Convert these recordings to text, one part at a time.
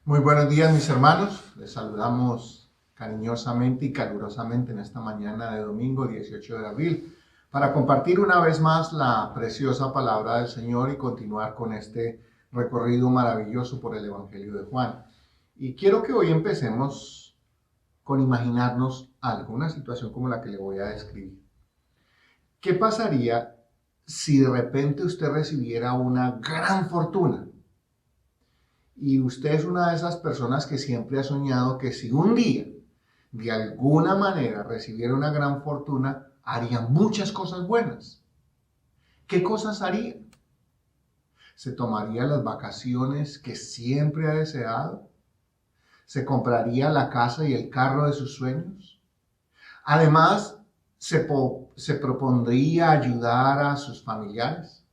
Muy buenos días, mis hermanos. Les saludamos cariñosamente y calurosamente en esta mañana de domingo 18 de abril para compartir una vez más la preciosa palabra del Señor y continuar con este recorrido maravilloso por el Evangelio de Juan. Y quiero que hoy empecemos con imaginarnos algo, una situación como la que le voy a describir. ¿Qué pasaría si de repente usted recibiera una gran fortuna? Y usted es una de esas personas que siempre ha soñado que si un día, de alguna manera, recibiera una gran fortuna, haría muchas cosas buenas. ¿Qué cosas haría? ¿Se tomaría las vacaciones que siempre ha deseado? ¿Se compraría la casa y el carro de sus sueños? Además, ¿se propondría ayudar a sus familiares?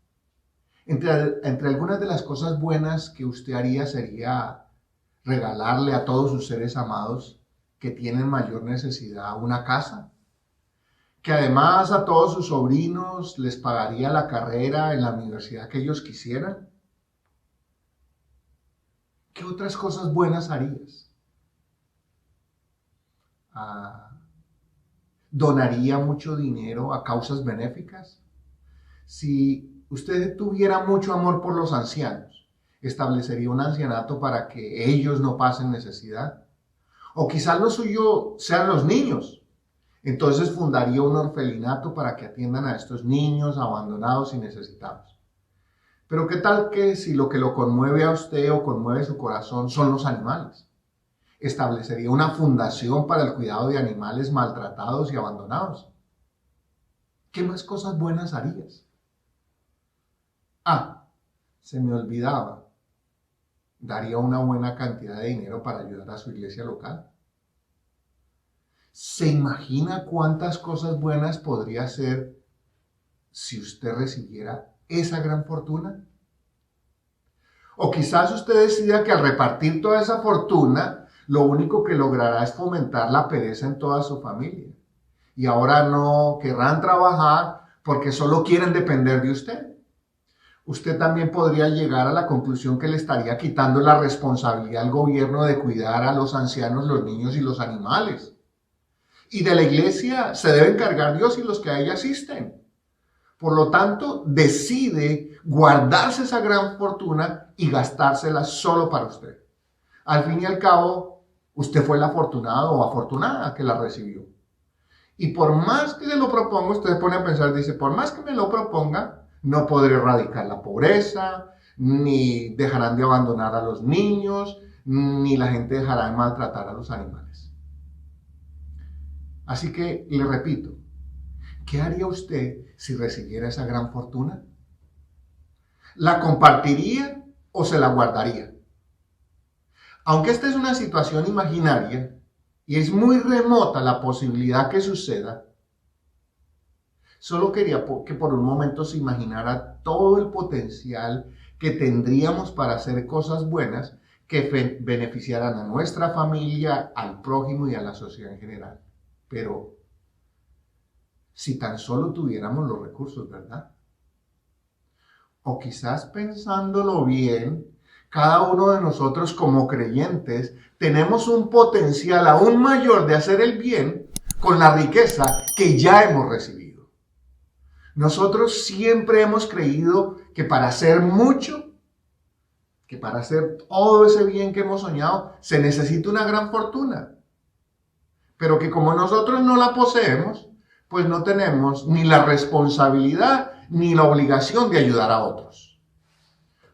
Entre algunas de las cosas buenas que usted haría sería regalarle a todos sus seres amados que tienen mayor necesidad una casa, que además a todos sus sobrinos les pagaría la carrera en la universidad que ellos quisieran. ¿Qué otras cosas buenas harías? Ah, ¿Donaría mucho dinero a causas benéficas? Si usted tuviera mucho amor por los ancianos, ¿establecería un ancianato para que ellos no pasen necesidad? O quizás lo suyo sean los niños. Entonces fundaría un orfelinato para que atiendan a estos niños abandonados y necesitados. Pero ¿qué tal que si lo que lo conmueve a usted o conmueve su corazón son los animales? Establecería una fundación para el cuidado de animales maltratados y abandonados. ¿Qué más cosas buenas harías? Se me olvidaba. Daría una buena cantidad de dinero para ayudar a su iglesia local. ¿Se imagina cuántas cosas buenas podría hacer si usted recibiera esa gran fortuna? O quizás usted decida que al repartir toda esa fortuna, lo único que logrará es fomentar la pereza en toda su familia. Y ahora no querrán trabajar porque solo quieren depender de usted. Usted también podría llegar a la conclusión que le estaría quitando la responsabilidad al gobierno de cuidar a los ancianos, los niños y los animales. Y de la iglesia se debe encargar Dios y los que a ella asisten. Por lo tanto, decide guardarse esa gran fortuna y gastársela solo para usted. Al fin y al cabo, usted fue el afortunado o afortunada que la recibió. Y por más que se lo proponga, usted se pone a pensar, dice, por más que me lo proponga, no podré erradicar la pobreza, ni dejarán de abandonar a los niños, ni la gente dejará de maltratar a los animales. Así que le repito, ¿qué haría usted si recibiera esa gran fortuna? ¿La compartiría o se la guardaría? Aunque esta es una situación imaginaria y es muy remota la posibilidad que suceda, solo quería que por un momento se imaginara todo el potencial que tendríamos para hacer cosas buenas que beneficiaran a nuestra familia, al prójimo y a la sociedad en general. Pero si tan solo tuviéramos los recursos, ¿verdad? O quizás pensándolo bien, cada uno de nosotros como creyentes tenemos un potencial aún mayor de hacer el bien con la riqueza que ya hemos recibido. Nosotros siempre hemos creído que para hacer mucho, que para hacer todo ese bien que hemos soñado, se necesita una gran fortuna. Pero que como nosotros no la poseemos, pues no tenemos ni la responsabilidad ni la obligación de ayudar a otros.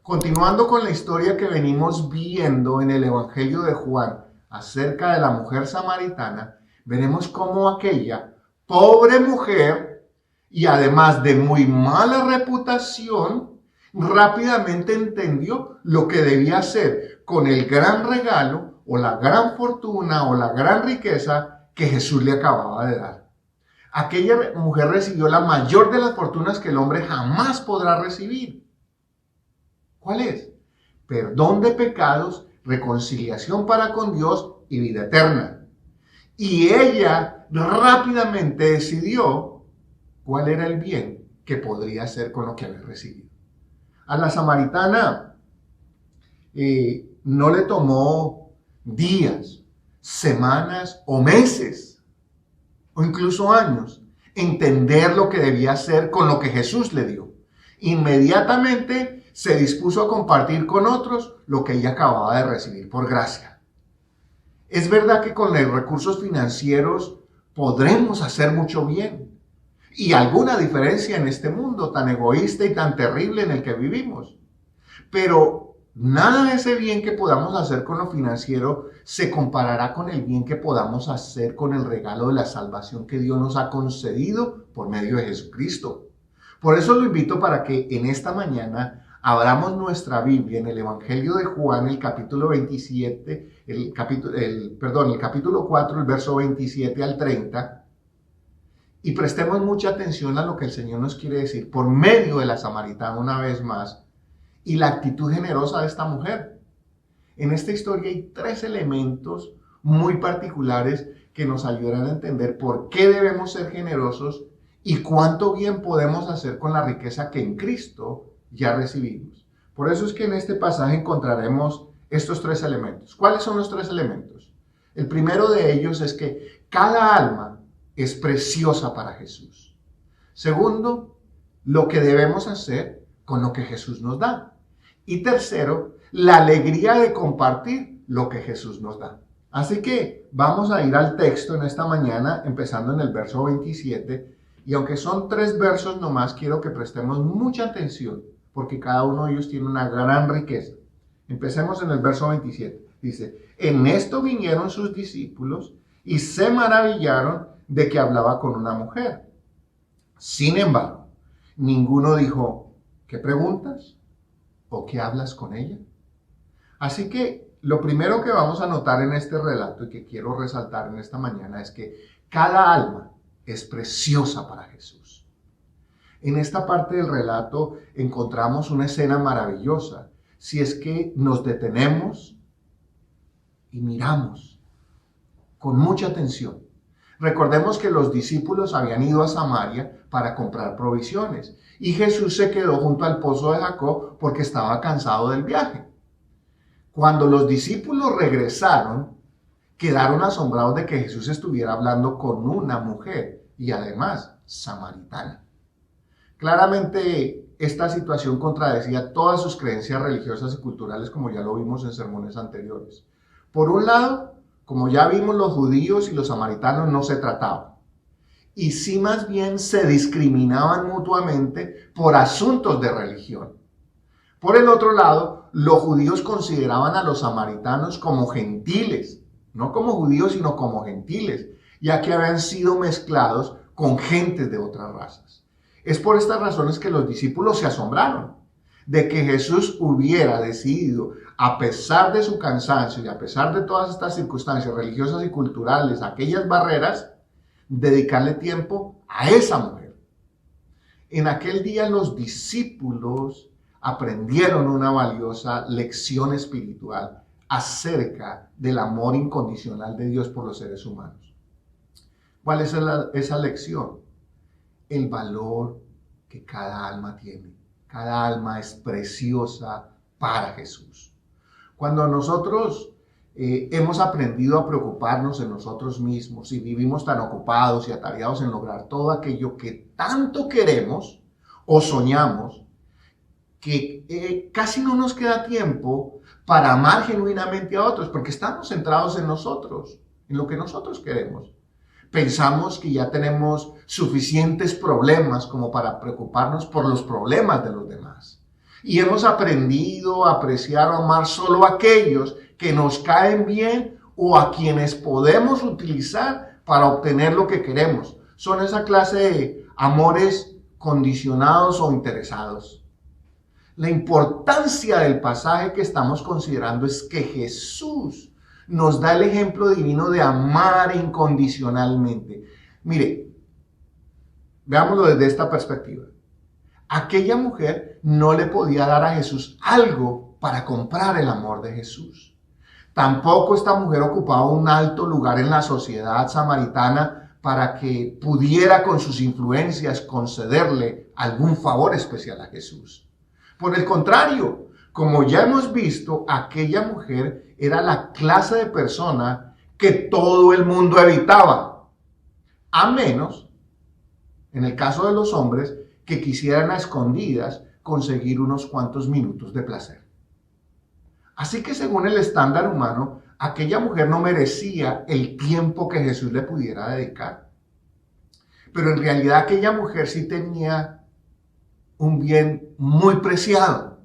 Continuando con la historia que venimos viendo en el Evangelio de Juan acerca de la mujer samaritana, veremos cómo aquella pobre mujer, y además de muy mala reputación, rápidamente entendió lo que debía hacer con el gran regalo o la gran fortuna o la gran riqueza que Jesús le acababa de dar. Aquella mujer recibió la mayor de las fortunas que el hombre jamás podrá recibir. ¿Cuál es? Perdón de pecados, reconciliación para con Dios y vida eterna. Y ella rápidamente decidió cuál era el bien que podría hacer con lo que había recibido. A la samaritana no le tomó días, semanas o meses, o incluso años, entender lo que debía hacer con lo que Jesús le dio. Inmediatamente se dispuso a compartir con otros lo que ella acababa de recibir por gracia. Es verdad que con los recursos financieros podremos hacer mucho bien y alguna diferencia en este mundo tan egoísta y tan terrible en el que vivimos. Pero nada de ese bien que podamos hacer con lo financiero se comparará con el bien que podamos hacer con el regalo de la salvación que Dios nos ha concedido por medio de Jesucristo. Por eso lo invito para que en esta mañana abramos nuestra Biblia en el Evangelio de Juan, el capítulo 27, el capítulo 4, el verso 27 al 30, y prestemos mucha atención a lo que el Señor nos quiere decir por medio de la samaritana una vez más y la actitud generosa de esta mujer. En esta historia hay 3 elementos muy particulares que nos ayudarán a entender por qué debemos ser generosos y cuánto bien podemos hacer con la riqueza que en Cristo ya recibimos. Por eso es que en este pasaje encontraremos estos 3 elementos. ¿Cuáles son los 3 elementos? El primero de ellos es que cada alma es preciosa para Jesús. Segundo, lo que debemos hacer con lo que Jesús nos da. Y tercero, la alegría de compartir lo que Jesús nos da. Así que vamos a ir al texto en esta mañana, empezando en el verso 27. Y aunque son 3 versos nomás, quiero que prestemos mucha atención, porque cada uno de ellos tiene una gran riqueza. Empecemos en el verso 27. Dice, en esto vinieron sus discípulos y se maravillaron de que hablaba con una mujer. Sin embargo, ninguno dijo, ¿qué preguntas? ¿O qué hablas con ella? Así que lo primero que vamos a notar en este relato y que quiero resaltar en esta mañana es que cada alma es preciosa para Jesús. En esta parte del relato encontramos una escena maravillosa, si es que nos detenemos y miramos con mucha atención. Recordemos que los discípulos habían ido a Samaria para comprar provisiones y Jesús se quedó junto al pozo de Jacob porque estaba cansado del viaje. Cuando los discípulos regresaron, quedaron asombrados de que Jesús estuviera hablando con una mujer y además samaritana. Claramente esta situación contradecía todas sus creencias religiosas y culturales, como ya lo vimos en sermones anteriores. Por un lado, como ya vimos, los judíos y los samaritanos no se trataban, y sí más bien se discriminaban mutuamente por asuntos de religión. Por el otro lado, los judíos consideraban a los samaritanos como gentiles, no como judíos, sino como gentiles, ya que habían sido mezclados con gentes de otras razas. Es por estas razones que los discípulos se asombraron de que Jesús hubiera decidido, a pesar de su cansancio y a pesar de todas estas circunstancias religiosas y culturales, aquellas barreras, dedicarle tiempo a esa mujer. En aquel día los discípulos aprendieron una valiosa lección espiritual acerca del amor incondicional de Dios por los seres humanos. ¿Cuál es esa lección? El valor que cada alma tiene. Cada alma es preciosa para Jesús. Cuando nosotros hemos aprendido a preocuparnos en nosotros mismos y vivimos tan ocupados y atareados en lograr todo aquello que tanto queremos o soñamos, que casi no nos queda tiempo para amar genuinamente a otros, porque estamos centrados en nosotros, en lo que nosotros queremos. Pensamos que ya tenemos suficientes problemas como para preocuparnos por los problemas de los demás. Y hemos aprendido a apreciar o amar solo a aquellos que nos caen bien o a quienes podemos utilizar para obtener lo que queremos. Son esa clase de amores condicionados o interesados. La importancia del pasaje que estamos considerando es que Jesús nos da el ejemplo divino de amar incondicionalmente. Mire, veámoslo desde esta perspectiva. Aquella mujer no le podía dar a Jesús algo para comprar el amor de Jesús. Tampoco esta mujer ocupaba un alto lugar en la sociedad samaritana para que pudiera con sus influencias concederle algún favor especial a Jesús. Por el contrario, Como ya hemos visto, aquella mujer era la clase de persona que todo el mundo evitaba, a menos, en el caso de los hombres, que quisieran a escondidas conseguir unos cuantos minutos de placer. Así que según el estándar humano, aquella mujer no merecía el tiempo que Jesús le pudiera dedicar. Pero en realidad aquella mujer sí tenía un bien muy preciado.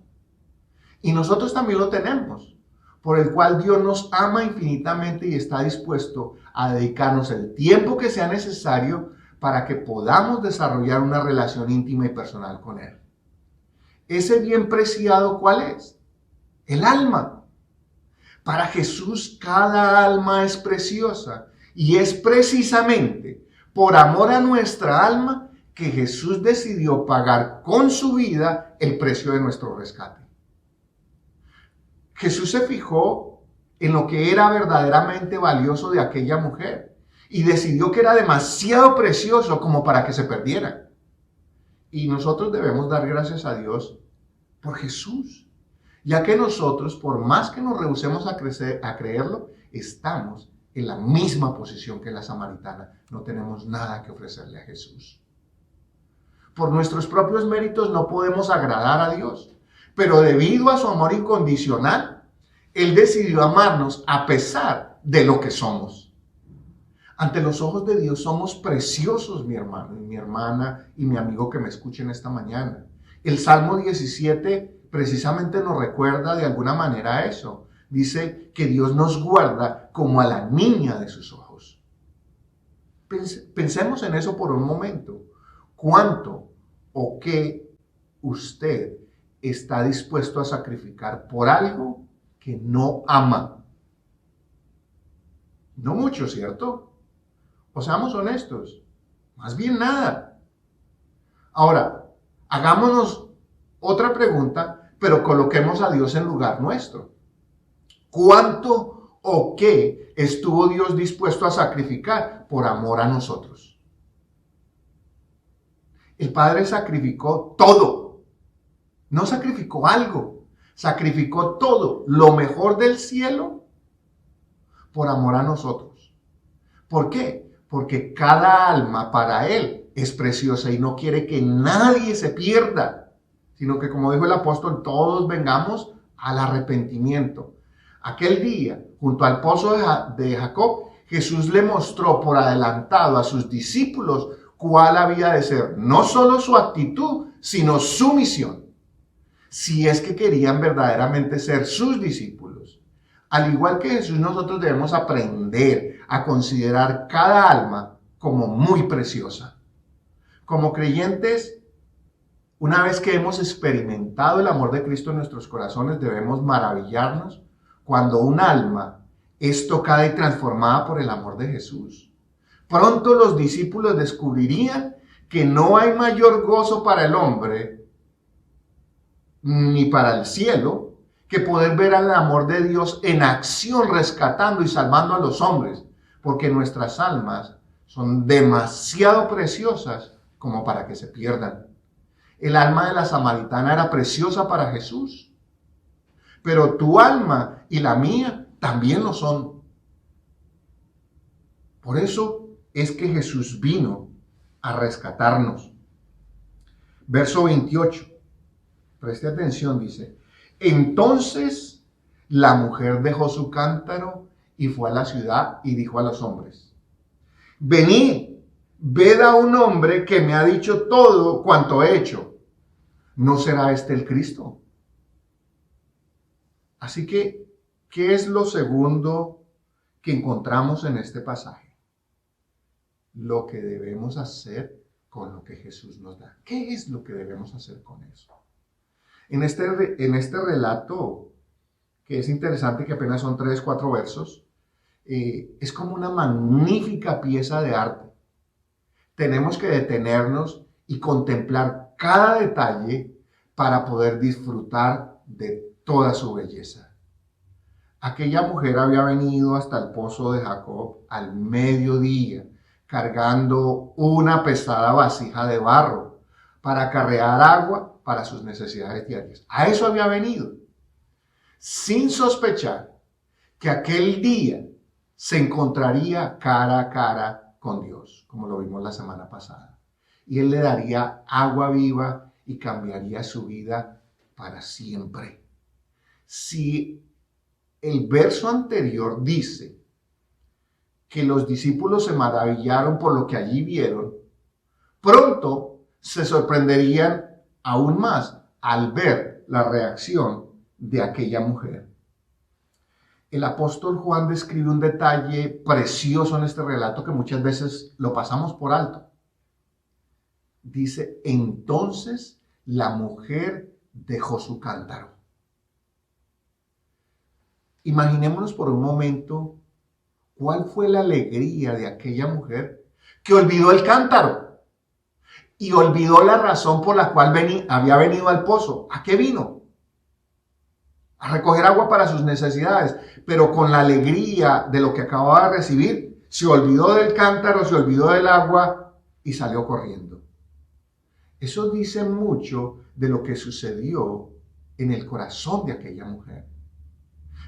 Y nosotros también lo tenemos, por el cual Dios nos ama infinitamente y está dispuesto a dedicarnos el tiempo que sea necesario para que podamos desarrollar una relación íntima y personal con Él. Ese bien preciado, ¿cuál es? El alma. Para Jesús cada alma es preciosa y es precisamente por amor a nuestra alma que Jesús decidió pagar con su vida el precio de nuestro rescate. Jesús se fijó en lo que era verdaderamente valioso de aquella mujer y decidió que era demasiado precioso como para que se perdiera. Y nosotros debemos dar gracias a Dios por Jesús, ya que nosotros, por más que nos rehusemos a creerlo, estamos en la misma posición que la samaritana. No tenemos nada que ofrecerle a Jesús. Por nuestros propios méritos no podemos agradar a Dios, pero debido a su amor incondicional, Él decidió amarnos a pesar de lo que somos. Ante los ojos de Dios somos preciosos, mi hermano y mi hermana y mi amigo que me escuchen esta mañana. El Salmo 17 precisamente nos recuerda de alguna manera eso. Dice que Dios nos guarda como a la niña de sus ojos. Pensemos en eso por un momento. ¿Cuánto o qué usted está dispuesto a sacrificar por algo que no ama? No mucho, ¿cierto? O seamos honestos, más bien nada. Ahora, hagámonos otra pregunta, pero coloquemos a Dios en lugar nuestro. ¿Cuánto o qué estuvo Dios dispuesto a sacrificar por amor a nosotros? El Padre sacrificó todo. No sacrificó algo, sacrificó todo, lo mejor del cielo, por amor a nosotros. ¿Por qué? Porque cada alma para Él es preciosa y no quiere que nadie se pierda, sino que, como dijo el apóstol, todos vengamos al arrepentimiento. Aquel día, junto al pozo de Jacob, Jesús le mostró por adelantado a sus discípulos cuál había de ser, no solo su actitud, sino su misión, si es que querían verdaderamente ser sus discípulos. Al igual que Jesús, nosotros debemos aprender a considerar cada alma como muy preciosa. Como creyentes, una vez que hemos experimentado el amor de Cristo en nuestros corazones, debemos maravillarnos cuando un alma es tocada y transformada por el amor de Jesús. Pronto los discípulos descubrirían que no hay mayor gozo para el hombre ni para el cielo que poder ver al amor de Dios en acción, rescatando y salvando a los hombres, porque nuestras almas son demasiado preciosas como para que se pierdan. El alma de la samaritana era preciosa para Jesús, pero tu alma y la mía también lo son. Por eso es que Jesús vino a rescatarnos. Verso 28, preste atención, dice: entonces la mujer dejó su cántaro y fue a la ciudad y dijo a los hombres: venid, ved a un hombre que me ha dicho todo cuanto he hecho. ¿No será este el Cristo? Así que, ¿qué es lo segundo que encontramos en este pasaje? Lo que debemos hacer con lo que Jesús nos da. ¿Qué es lo que debemos hacer con eso? En este relato, que es interesante, que apenas son 3-4 versos, es como una magnífica pieza de arte. Tenemos que detenernos y contemplar cada detalle para poder disfrutar de toda su belleza. Aquella mujer había venido hasta el pozo de Jacob al mediodía, cargando una pesada vasija de barro para acarrear agua para sus necesidades diarias. A eso había venido. sin sospechar que aquel día se encontraría cara a cara con Dios, como lo vimos la semana pasada. Y Él le daría agua viva y cambiaría su vida para siempre. Si el verso anterior dice que los discípulos se maravillaron por lo que allí vieron, pronto se sorprenderían aún más al ver la reacción de aquella mujer. El apóstol Juan describe un detalle precioso en este relato que muchas veces lo pasamos por alto. Dice, entonces la mujer dejó su cántaro. Imaginémonos por un momento cuál fue la alegría de aquella mujer que olvidó el cántaro y olvidó la razón por la cual había venido al pozo. ¿A qué vino? A recoger agua para sus necesidades, pero con la alegría de lo que acababa de recibir, se olvidó del cántaro, se olvidó del agua y salió corriendo. Eso dice mucho de lo que sucedió en el corazón de aquella mujer.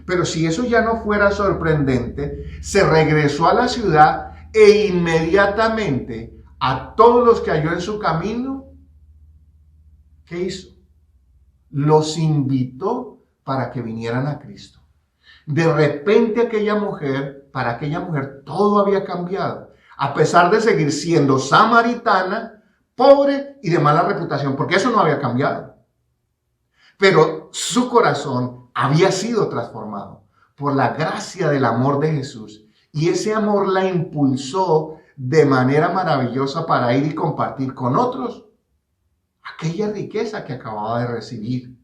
Pero si eso ya no fuera sorprendente, se regresó a la ciudad e inmediatamente a todos los que halló en su camino, ¿qué hizo? Los invitó para que vinieran a Cristo. De repente para aquella mujer todo había cambiado, a pesar de seguir siendo samaritana, pobre y de mala reputación, porque eso no había cambiado. Pero su corazón había sido transformado por la gracia del amor de Jesús, y ese amor la impulsó de manera maravillosa para ir y compartir con otros aquella riqueza que acababa de recibir.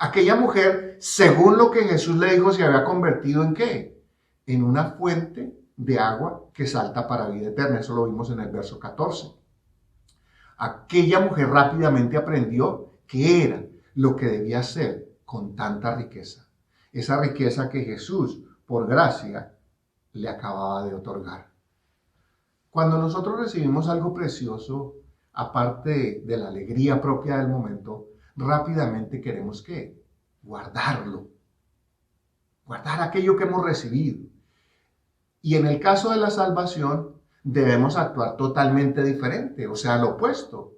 Aquella mujer, según lo que Jesús le dijo, se había convertido ¿en qué? En una fuente de agua que salta para vida eterna. Eso lo vimos en el verso 14. Aquella mujer rápidamente aprendió qué era lo que debía hacer con tanta riqueza. Esa riqueza que Jesús, por gracia, le acababa de otorgar. Cuando nosotros recibimos algo precioso, aparte de la alegría propia del momento, rápidamente queremos ¿qué? Guardarlo. Guardar aquello que hemos recibido. Y en el caso de la salvación, debemos actuar totalmente diferente, o sea, lo opuesto.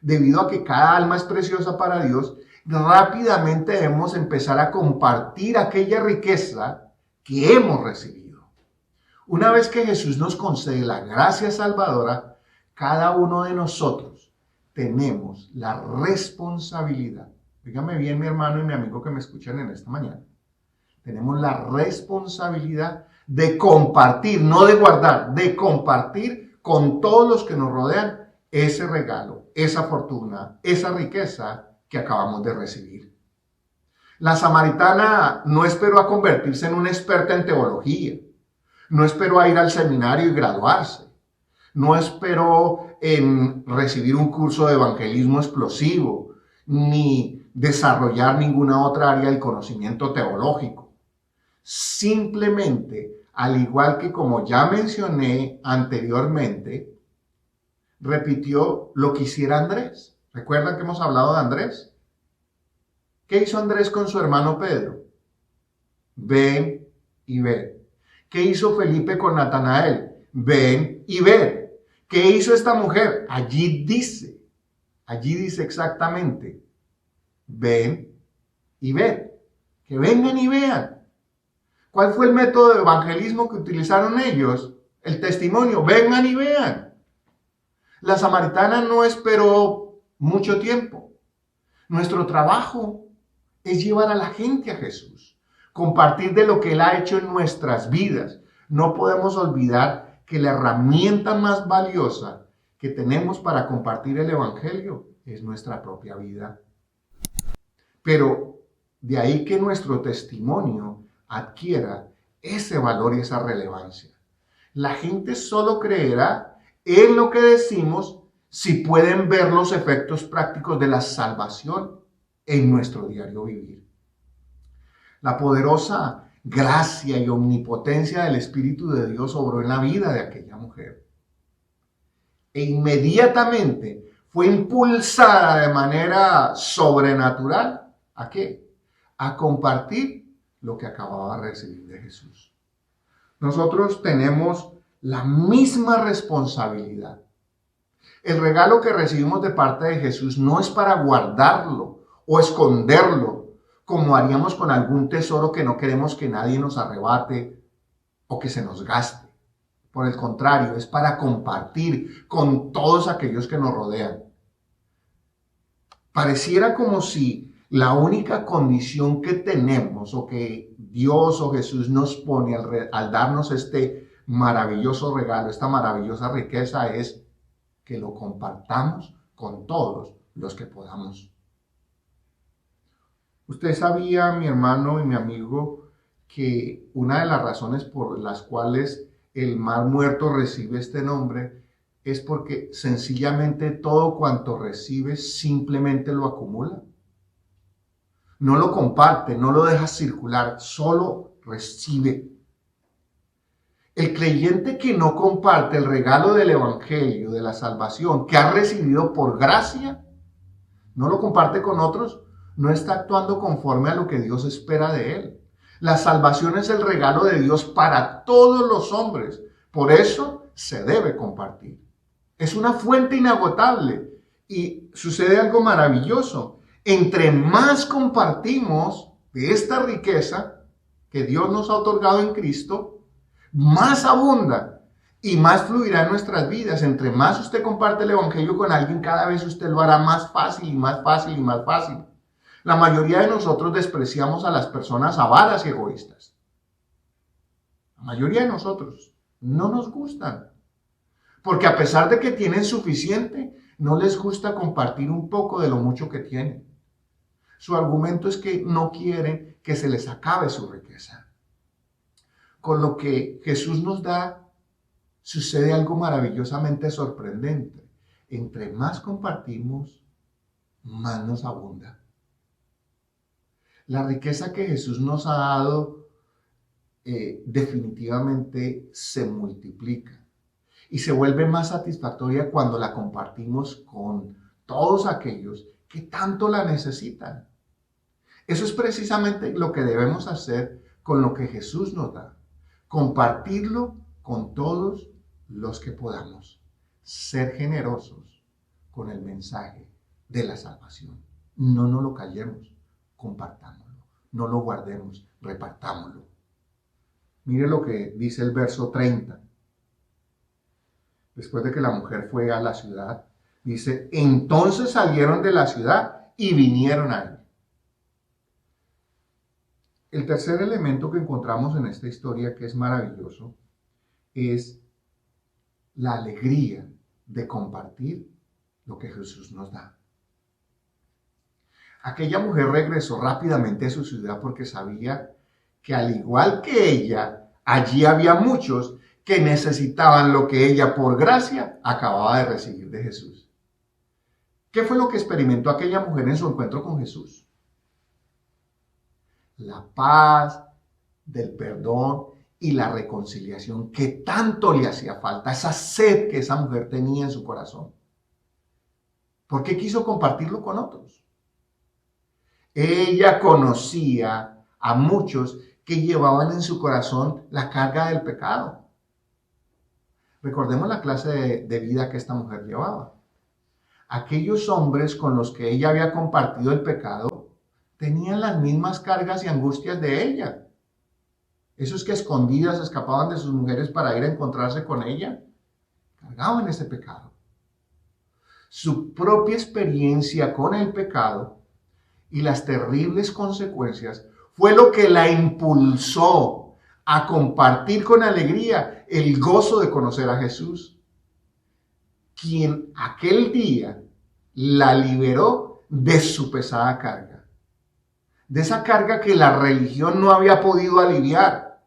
Debido a que cada alma es preciosa para Dios, rápidamente debemos empezar a compartir aquella riqueza que hemos recibido. Una vez que Jesús nos concede la gracia salvadora, cada uno de nosotros tenemos la responsabilidad. Dígame bien, mi hermano y mi amigo que me escuchan en esta mañana. Tenemos la responsabilidad de compartir, no de guardar, de compartir con todos los que nos rodean ese regalo, esa fortuna, esa riqueza que acabamos de recibir. La samaritana no esperó a convertirse en una experta en teología, no esperó a ir al seminario y graduarse, no esperó en recibir un curso de evangelismo explosivo, ni desarrollar ninguna otra área del conocimiento teológico. Simplemente, al igual que como ya mencioné anteriormente, repitió lo que hiciera Andrés. ¿Recuerdan que hemos hablado de Andrés? ¿Qué hizo Andrés con su hermano Pedro? Ven y ve. ¿Qué hizo Felipe con Natanael? Ven y ve. ¿Qué hizo esta mujer? Allí dice exactamente, ven y ve. Que vengan y vean. ¿Cuál fue el método de evangelismo que utilizaron ellos? El testimonio, vengan y vean. La samaritana no esperó mucho tiempo. Nuestro trabajo es llevar a la gente a Jesús, compartir de lo que Él ha hecho en nuestras vidas. No podemos olvidar que la herramienta más valiosa que tenemos para compartir el evangelio es nuestra propia vida. Pero de ahí que nuestro testimonio adquiera ese valor y esa relevancia. La gente solo creerá en lo que decimos si pueden ver los efectos prácticos de la salvación en nuestro diario vivir. La poderosa gracia y omnipotencia del Espíritu de Dios obró en la vida de aquella mujer. E inmediatamente fue impulsada de manera sobrenatural, ¿a qué? A compartir lo que acababa de recibir de Jesús. Nosotros tenemos la misma responsabilidad. El regalo que recibimos de parte de Jesús no es para guardarlo o esconderlo, como haríamos con algún tesoro que no queremos que nadie nos arrebate o que se nos gaste. Por el contrario, es para compartir con todos aquellos que nos rodean. Pareciera como si la única condición que tenemos o que Dios o Jesús nos pone al darnos este maravilloso regalo, esta maravillosa riqueza, es que lo compartamos con todos los que podamos. Usted sabía, mi hermano y mi amigo, que una de las razones por las cuales el mar muerto recibe este nombre es porque sencillamente todo cuanto recibe simplemente lo acumula. No lo comparte, no lo deja circular, solo recibe. El creyente que no comparte el regalo del evangelio, de la salvación, que ha recibido por gracia, no lo comparte con otros, no está actuando conforme a lo que Dios espera de él. La salvación es el regalo de Dios para todos los hombres. Por eso se debe compartir. Es una fuente inagotable y sucede algo maravilloso. Entre más compartimos de esta riqueza que Dios nos ha otorgado en Cristo, más abunda y más fluirá en nuestras vidas. Entre más usted comparte el evangelio con alguien, cada vez usted lo hará más fácil y más fácil y más fácil. La mayoría de nosotros despreciamos a las personas avaras y egoístas. La mayoría de nosotros no nos gustan. Porque a pesar de que tienen suficiente, no les gusta compartir un poco de lo mucho que tienen. Su argumento es que no quieren que se les acabe su riqueza. Con lo que Jesús nos da, sucede algo maravillosamente sorprendente. Entre más compartimos, más nos abunda. La riqueza que Jesús nos ha dado definitivamente se multiplica y se vuelve más satisfactoria cuando la compartimos con todos aquellos que tanto la necesitan. Eso es precisamente lo que debemos hacer con lo que Jesús nos da. Compartirlo con todos los que podamos. Ser generosos con el mensaje de la salvación. No nos lo callemos, compartámoslo. No lo guardemos, repartámoslo. Mire lo que dice el verso 30. Después de que la mujer fue a la ciudad, dice, entonces salieron de la ciudad y vinieron a él. El tercer elemento que encontramos en esta historia, que es maravilloso, es la alegría de compartir lo que Jesús nos da. Aquella mujer regresó rápidamente a su ciudad porque sabía que al igual que ella, allí había muchos que necesitaban lo que ella por gracia acababa de recibir de Jesús. ¿Qué fue lo que experimentó aquella mujer en su encuentro con Jesús? La paz del perdón y la reconciliación que tanto le hacía falta, esa sed que esa mujer tenía en su corazón. ¿Por qué quiso compartirlo con otros? Ella conocía a muchos que llevaban en su corazón la carga del pecado. Recordemos la clase de vida que esta mujer llevaba. Aquellos hombres con los que ella había compartido el pecado tenían las mismas cargas y angustias de ella. Esos que escondidas escapaban de sus mujeres para ir a encontrarse con ella, cargaban ese pecado. Su propia experiencia con el pecado y las terribles consecuencias fue lo que la impulsó a compartir con alegría el gozo de conocer a Jesús, quien aquel día la liberó de su pesada carga, de esa carga que la religión no había podido aliviar,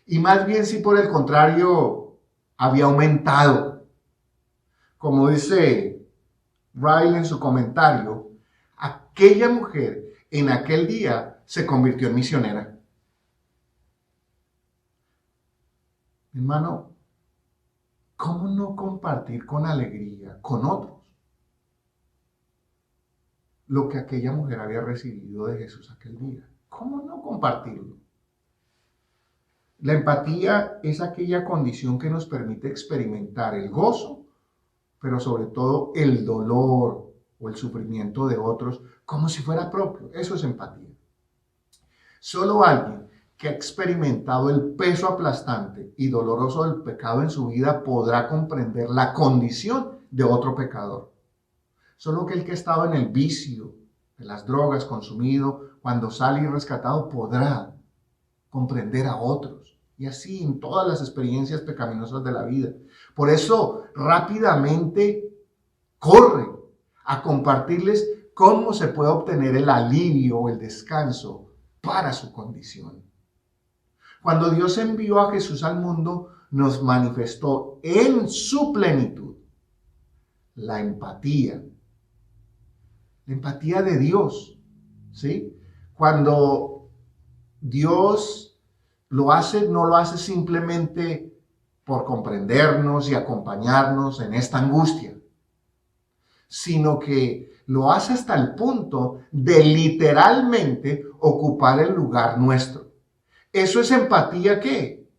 y más bien si por el contrario había aumentado. Como dice Ryle en su comentario, aquella mujer en aquel día se convirtió en misionera. Hermano, ¿cómo no compartir con alegría con otros lo que aquella mujer había recibido de Jesús aquel día? ¿cómo no compartirlo? La empatía es aquella condición que nos permite experimentar el gozo, pero sobre todo el dolor o el sufrimiento de otros como si fuera propio. Eso es empatía. Solo alguien que ha experimentado el peso aplastante y doloroso del pecado en su vida podrá comprender la condición de otro pecador. Solo aquel que ha estado en el vicio de las drogas, consumido, cuando sale y rescatado, podrá comprender a otros. Y así en todas las experiencias pecaminosas de la vida. Por eso rápidamente corre a compartirles cómo se puede obtener el alivio o el descanso para su condición. Cuando Dios envió a Jesús al mundo, nos manifestó en su plenitud la empatía de Dios, ¿sí? Cuando Dios lo hace, no lo hace simplemente por comprendernos y acompañarnos en esta angustia, sino que lo hace hasta el punto de literalmente ocupar el lugar nuestro. Eso es empatía, ¿qué?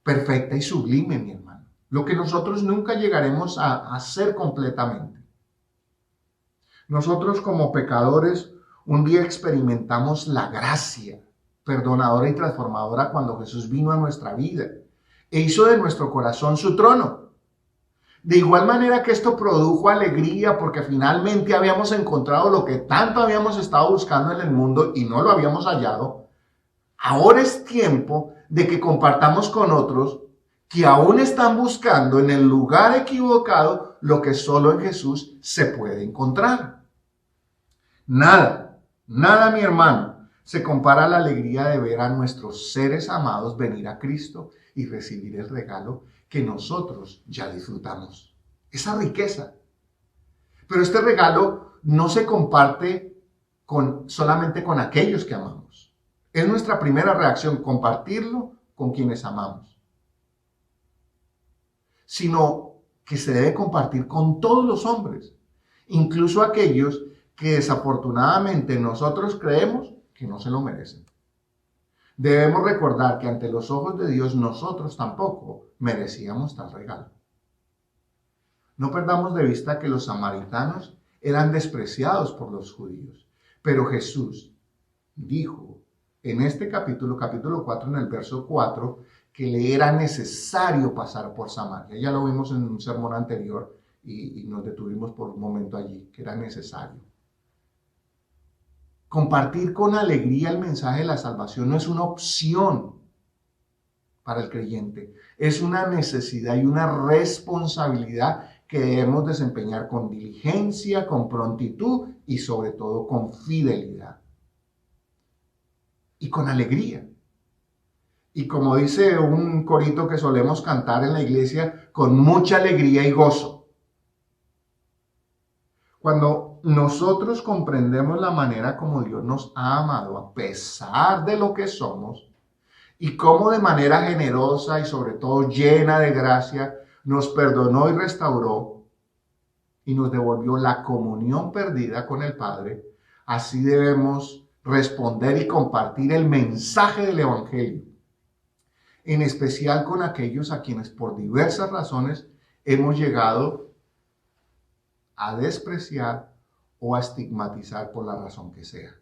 Perfecta y sublime, mi hermano. Lo que nosotros nunca llegaremos a hacer completamente. Nosotros como pecadores un día experimentamos la gracia perdonadora y transformadora cuando Jesús vino a nuestra vida e hizo de nuestro corazón su trono. De igual manera que esto produjo alegría porque finalmente habíamos encontrado lo que tanto habíamos estado buscando en el mundo y no lo habíamos hallado. Ahora es tiempo de que compartamos con otros que aún están buscando en el lugar equivocado lo que solo en Jesús se puede encontrar. Nada, mi hermano, se compara a la alegría de ver a nuestros seres amados venir a Cristo y recibir el regalo que nosotros ya disfrutamos. Esa riqueza. Pero este regalo no se comparte solamente con aquellos que amamos. Es nuestra primera reacción, compartirlo con quienes amamos. Sino que se debe compartir con todos los hombres, incluso aquellos que desafortunadamente nosotros creemos que no se lo merecen. Debemos recordar que ante los ojos de Dios nosotros tampoco merecíamos tal regalo. No perdamos de vista que los samaritanos eran despreciados por los judíos, pero Jesús dijo en este capítulo 4, en el verso 4, que le era necesario pasar por Samaria. Ya lo vimos en un sermón anterior y nos detuvimos por un momento allí, que era necesario. Compartir con alegría el mensaje de la salvación no es una opción para el creyente, es una necesidad y una responsabilidad que debemos desempeñar con diligencia, con prontitud y sobre todo con fidelidad y con alegría. Y como dice un corito que solemos cantar en la iglesia, con mucha alegría y gozo. Cuando nosotros comprendemos la manera como Dios nos ha amado a pesar de lo que somos y cómo de manera generosa y sobre todo llena de gracia nos perdonó y restauró y nos devolvió la comunión perdida con el Padre, así debemos responder y compartir el mensaje del Evangelio, en especial con aquellos a quienes por diversas razones hemos llegado a despreciar o a estigmatizar por la razón que sea.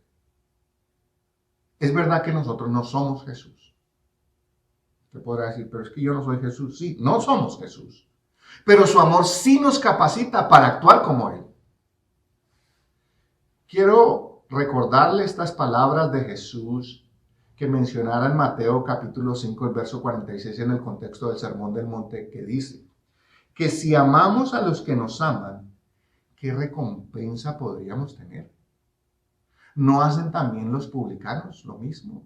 Es verdad que nosotros no somos Jesús. Usted podrá decir, pero es que yo no soy Jesús. Sí, no somos Jesús. Pero su amor sí nos capacita para actuar como Él. Quiero recordarle estas palabras de Jesús que mencionara en Mateo capítulo 5, el verso 46 en el contexto del Sermón del Monte, que dice que si amamos a los que nos aman, ¿qué recompensa podríamos tener? ¿No hacen también los publicanos lo mismo?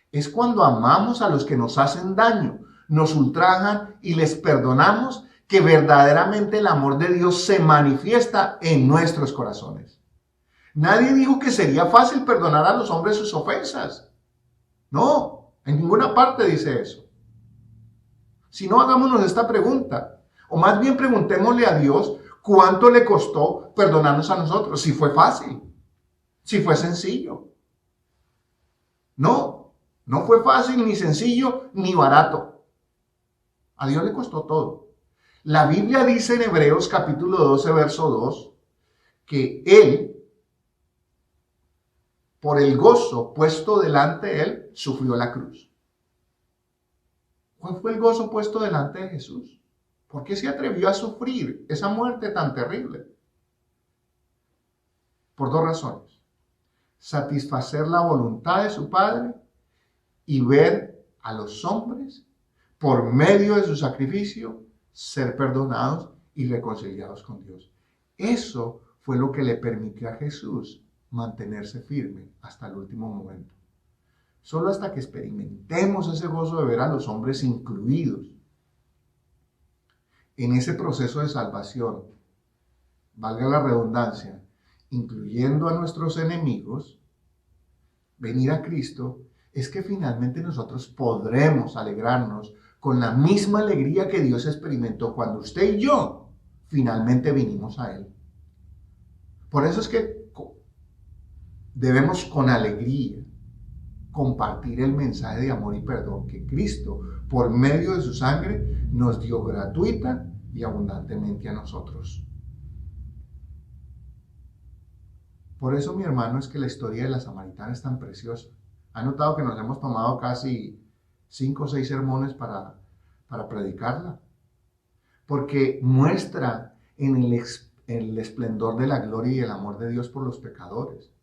Es cuando amamos a los que nos hacen daño, nos ultrajan y les perdonamos que verdaderamente el amor de Dios se manifiesta en nuestros corazones. Nadie dijo que sería fácil perdonar a los hombres sus ofensas. No, en ninguna parte dice eso. Si no, hagámonos esta pregunta, o más bien preguntémosle a Dios cuánto le costó perdonarnos a nosotros, si fue fácil, si fue sencillo. No, no fue fácil, ni sencillo, ni barato. A Dios le costó todo. La Biblia dice en Hebreos capítulo 12, verso 2, que Él, por el gozo puesto delante de Él, sufrió la cruz. ¿Cuál fue el gozo puesto delante de Jesús? ¿Por qué se atrevió a sufrir esa muerte tan terrible? Por dos razones. Satisfacer la voluntad de su Padre y ver a los hombres, por medio de su sacrificio, ser perdonados y reconciliados con Dios. Eso fue lo que le permitió a Jesús mantenerse firme hasta el último momento. Solo hasta que experimentemos ese gozo de ver a los hombres incluidos en ese proceso de salvación, valga la redundancia, incluyendo a nuestros enemigos, venir a Cristo, es que finalmente nosotros podremos alegrarnos con la misma alegría que Dios experimentó cuando usted y yo finalmente vinimos a Él. Por eso es que debemos con alegría compartir el mensaje de amor y perdón que Cristo, por medio de su sangre, nos dio gratuita y abundantemente a nosotros. Por eso, mi hermano, es que la historia de la samaritana es tan preciosa. ¿Ha notado que nos hemos tomado casi 5 o 6 sermones para predicarla? Porque muestra en el esplendor de la gloria y el amor de Dios por los pecadores.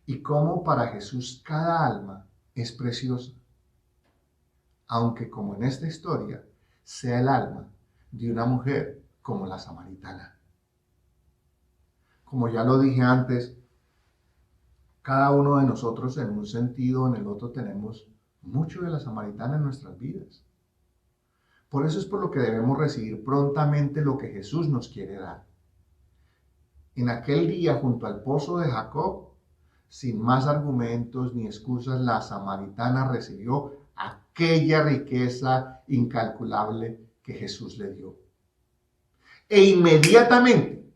Y cómo para Jesús cada alma es preciosa. Aunque como en esta historia sea el alma de una mujer como la samaritana. Como ya lo dije antes, cada uno de nosotros en un sentido o en el otro tenemos mucho de la samaritana en nuestras vidas. Por eso es por lo que debemos recibir prontamente lo que Jesús nos quiere dar. En aquel día junto al pozo de Jacob, sin más argumentos ni excusas, la samaritana recibió aquella riqueza incalculable que Jesús le dio. E inmediatamente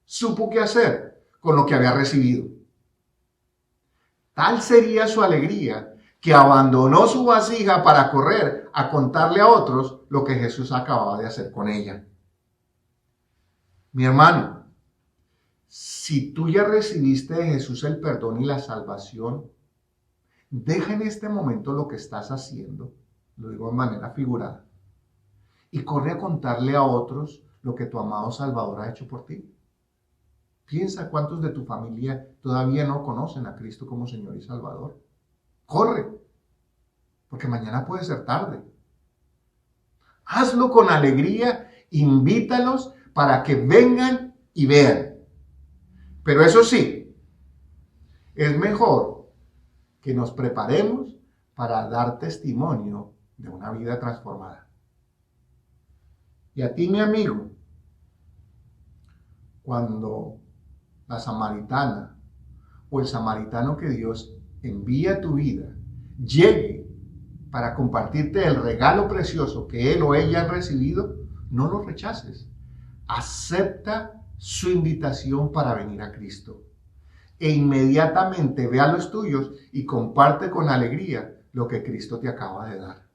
supo qué hacer con lo que había recibido. Tal sería su alegría que abandonó su vasija para correr a contarle a otros lo que Jesús acababa de hacer con ella. Mi hermano, si tú ya recibiste de Jesús el perdón y la salvación, deja en este momento lo que estás haciendo, lo digo de manera figurada, y corre a contarle a otros lo que tu amado Salvador ha hecho por ti. Piensa cuántos de tu familia todavía no conocen a Cristo como Señor y Salvador. Corre, porque mañana puede ser tarde. Hazlo con alegría, invítalos para que vengan y vean. Pero eso sí, es mejor que nos preparemos para dar testimonio de una vida transformada. Y a ti, mi amigo, cuando la samaritana o el samaritano que Dios envía a tu vida llegue para compartirte el regalo precioso que él o ella han recibido, no lo rechaces. Acepta su invitación para venir a Cristo. E inmediatamente ve a los tuyos y comparte con alegría lo que Cristo te acaba de dar.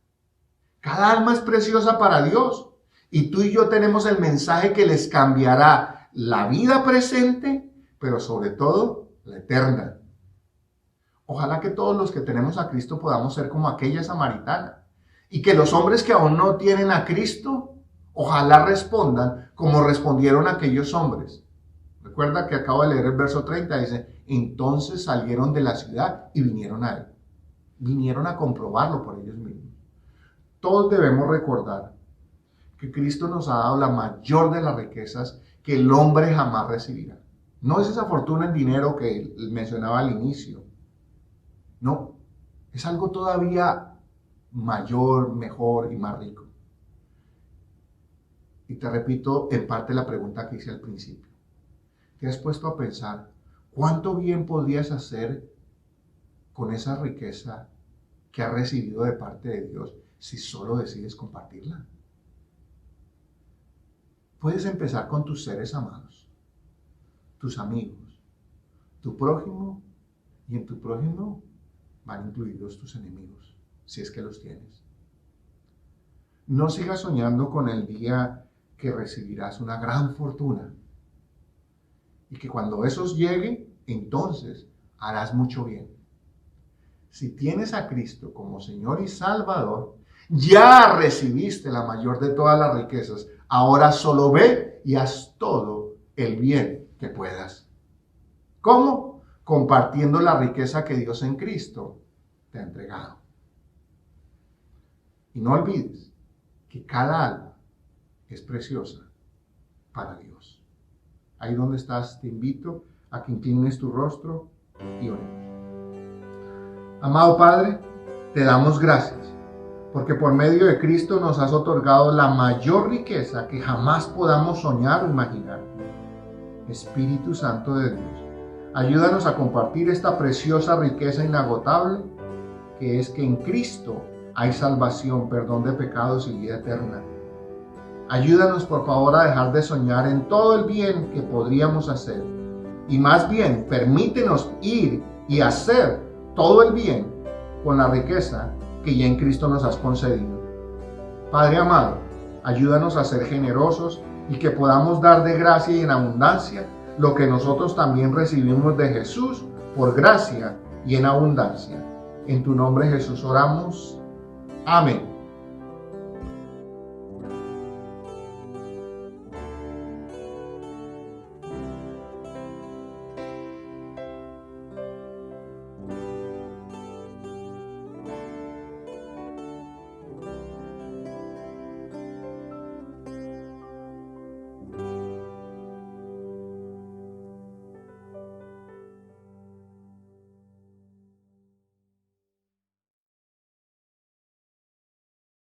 Cada alma es preciosa para Dios y tú y yo tenemos el mensaje que les cambiará la vida presente, pero sobre todo la eterna. Ojalá que todos los que tenemos a Cristo podamos ser como aquella samaritana y que los hombres que aún no tienen a Cristo, ojalá respondan como respondieron aquellos hombres. Recuerda que acabo de leer el verso 30, dice, entonces salieron de la ciudad y vinieron a él. Vinieron a comprobarlo por ellos mismos. Todos debemos recordar que Cristo nos ha dado la mayor de las riquezas que el hombre jamás recibirá. No es esa fortuna en dinero que mencionaba al inicio. No, es algo todavía mayor, mejor y más rico. Y te repito en parte la pregunta que hice al principio. ¿Te has puesto a pensar cuánto bien podrías hacer con esa riqueza que has recibido de parte de Dios si solo decides compartirla? Puedes empezar con tus seres amados, tus amigos, tu prójimo y en tu prójimo van incluidos tus enemigos, si es que los tienes. No sigas soñando con el día que recibirás una gran fortuna y que cuando esos lleguen, entonces harás mucho bien. Si tienes a Cristo como Señor y Salvador, ya recibiste la mayor de todas las riquezas. Ahora solo ve y haz todo el bien que puedas. ¿Cómo? Compartiendo la riqueza que Dios en Cristo te ha entregado. Y no olvides que cada alma es preciosa para Dios. Ahí donde estás, te invito a que inclines tu rostro y oremos. Amado Padre, te damos gracias, porque por medio de Cristo nos has otorgado la mayor riqueza que jamás podamos soñar o imaginar. Espíritu Santo de Dios, ayúdanos a compartir esta preciosa riqueza inagotable, que es que en Cristo hay salvación, perdón de pecados y vida eterna. Ayúdanos por favor a dejar de soñar en todo el bien que podríamos hacer, y más bien permítenos ir y hacer todo el bien con la riqueza que ya en Cristo nos has concedido. Padre amado, ayúdanos a ser generosos y que podamos dar de gracia y en abundancia lo que nosotros también recibimos de Jesús por gracia y en abundancia. En tu nombre, Jesús, oramos. Amén.